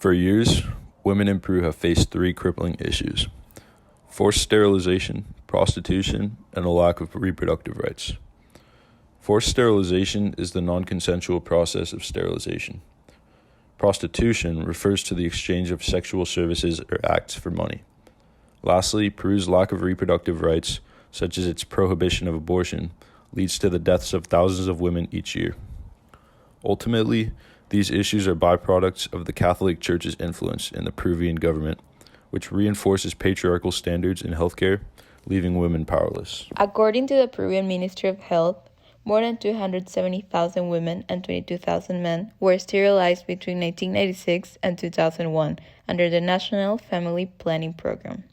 For years, women in Peru have faced three crippling issues: forced sterilization, prostitution, and a lack of reproductive rights. Forced sterilization is the non-consensual process of sterilization. Prostitution refers to the exchange of sexual services or acts for money. Lastly, Peru's lack of reproductive rights, such as its prohibition of abortion, leads to the deaths of thousands of women each year. Ultimately, these issues are byproducts of the Catholic Church's influence in the Peruvian government, which reinforces patriarchal standards in healthcare, leaving women powerless. According to the Peruvian Ministry of Health, more than 270,000 women and 22,000 men were sterilized between 1996 and 2001 under the National Family Planning Program.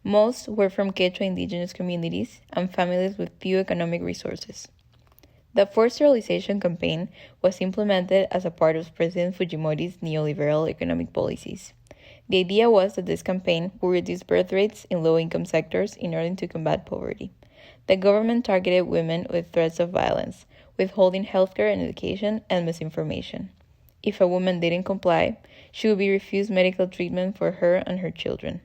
Most were from Quechua indigenous communities and families with few economic resources. The forced sterilization campaign was implemented as a part of President Fujimori's neoliberal economic policies. The idea was that this campaign would reduce birth rates in low-income sectors in order to combat poverty. The government targeted women with threats of violence, withholding healthcare and education, and misinformation. If a woman didn't comply, she would be refused medical treatment for her and her children.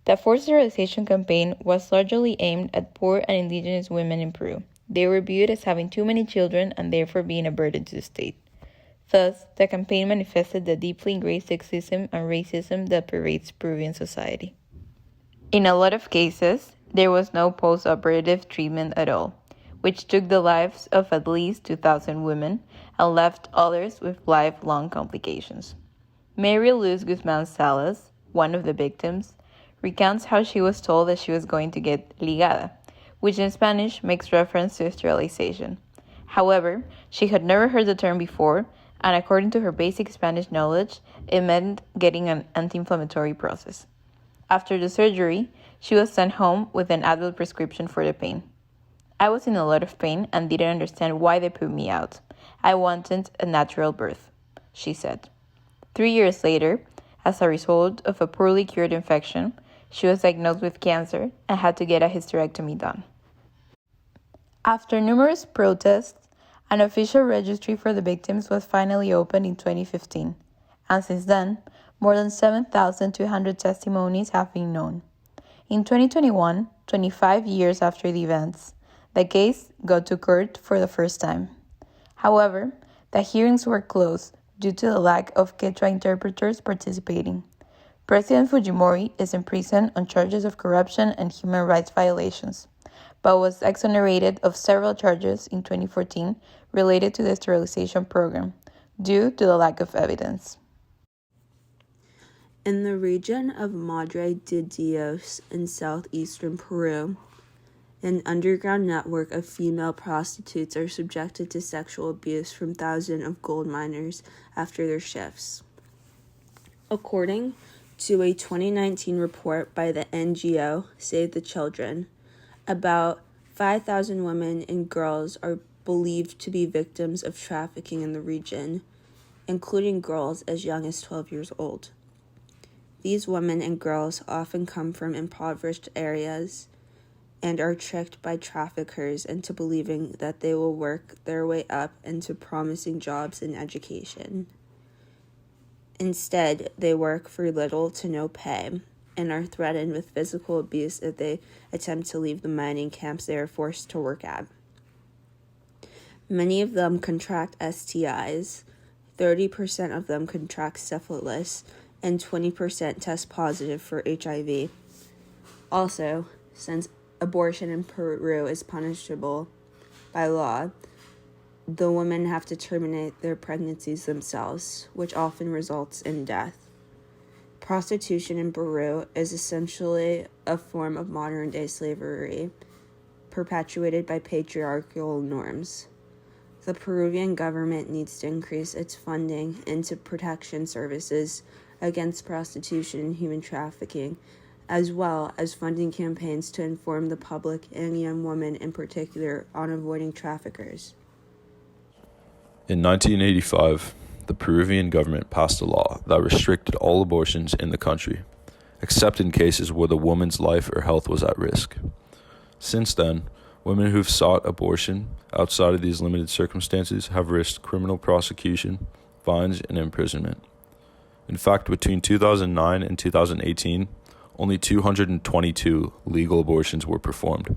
The forced sterilization campaign was largely aimed at poor and indigenous women in Peru. They were viewed as having too many children and therefore being a burden to the state. Thus, the campaign manifested the deeply ingrained sexism and racism that pervades Peruvian society. In a lot of cases, there was no post-operative treatment at all, which took the lives of at least 2,000 women and left others with lifelong complications. Mary Luz Guzman Salas, one of the victims, recounts how she was told that she was going to get ligada, which in Spanish makes reference to sterilization. However, she had never heard the term before, and according to her basic Spanish knowledge, it meant getting an anti-inflammatory process. After the surgery, she was sent home with an Advil prescription for the pain. I was in a lot of pain and didn't understand why they put me out. I wanted a natural birth, she said. 3 years later, as a result of a poorly cured infection, she was diagnosed with cancer and had to get a hysterectomy done. After numerous protests, an official registry for the victims was finally opened in 2015, and since then, more than 7,200 testimonies have been known. In 2021, 25 years after the events, the case got to court for the first time. However, the hearings were closed due to the lack of Quechua interpreters participating. President Fujimori is in prison on charges of corruption and human rights violations, but was exonerated of several charges in 2014 related to the sterilization program due to the lack of evidence. In the region of Madre de Dios in southeastern Peru, an underground network of female prostitutes are subjected to sexual abuse from thousands of gold miners after their shifts. According to a 2019 report by the NGO Save the Children, about 5,000 women and girls are believed to be victims of trafficking in the region, including girls as young as 12 years old. These women and girls often come from impoverished areas and are tricked by traffickers into believing that they will work their way up into promising jobs and education. Instead, they work for little to no pay and are threatened with physical abuse if they attempt to leave the mining camps they are forced to work at. Many of them contract STIs, 30% of them contract syphilis, and 20% test positive for HIV. Also, since abortion in Peru is punishable by law, the women have to terminate their pregnancies themselves, which often results in death. Prostitution in Peru is essentially a form of modern-day slavery, perpetuated by patriarchal norms. The Peruvian government needs to increase its funding into protection services against prostitution and human trafficking, as well as funding campaigns to inform the public and young women in particular on avoiding traffickers. In 1985, the Peruvian government passed a law that restricted all abortions in the country, except in cases where the woman's life or health was at risk. Since then, women who've sought abortion outside of these limited circumstances have risked criminal prosecution, fines, and imprisonment. In fact, between 2009 and 2018, only 222 legal abortions were performed,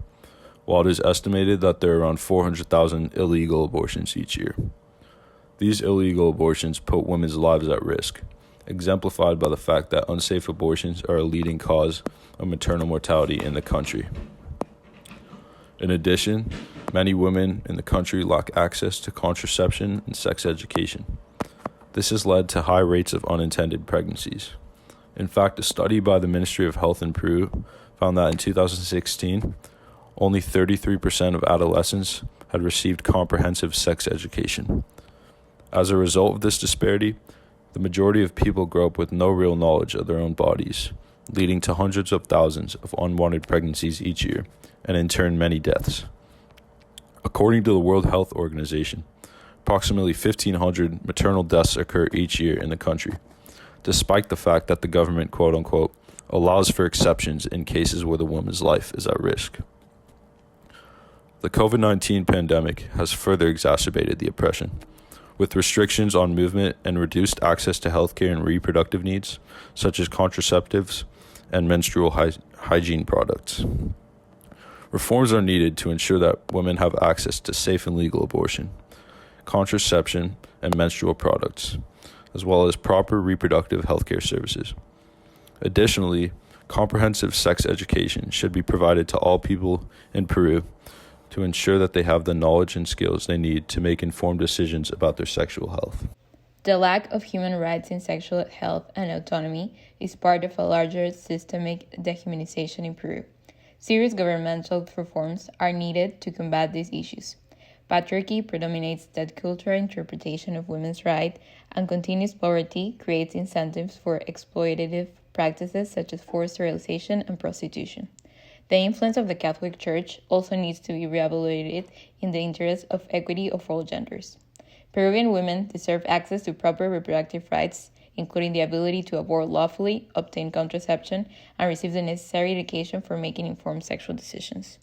while it is estimated that there are around 400,000 illegal abortions each year. These illegal abortions put women's lives at risk, exemplified by the fact that unsafe abortions are a leading cause of maternal mortality in the country. In addition, many women in the country lack access to contraception and sex education. This has led to high rates of unintended pregnancies. In fact, a study by the Ministry of Health in Peru found that in 2016, only 33% of adolescents had received comprehensive sex education. As a result of this disparity, the majority of people grow up with no real knowledge of their own bodies, leading to hundreds of thousands of unwanted pregnancies each year, and in turn many deaths. According to the World Health Organization, approximately 1,500 maternal deaths occur each year in the country, despite the fact that the government, quote-unquote, allows for exceptions in cases where the woman's life is at risk. The COVID-19 pandemic has further exacerbated the oppression, with restrictions on movement and reduced access to healthcare and reproductive needs, such as contraceptives and menstrual hygiene products. Reforms are needed to ensure that women have access to safe and legal abortion, contraception, and menstrual products, as well as proper reproductive healthcare services. Additionally, comprehensive sex education should be provided to all people in Peru to ensure that they have the knowledge and skills they need to make informed decisions about their sexual health. The lack of human rights in sexual health and autonomy is part of a larger systemic dehumanization in Peru. Serious governmental reforms are needed to combat these issues. Patriarchy predominates that cultural interpretation of women's rights, and continuous poverty creates incentives for exploitative practices such as forced sterilization and prostitution. The influence of the Catholic Church also needs to be reevaluated in the interest of equity of all genders. Peruvian women deserve access to proper reproductive rights, including the ability to abort lawfully, obtain contraception, and receive the necessary education for making informed sexual decisions.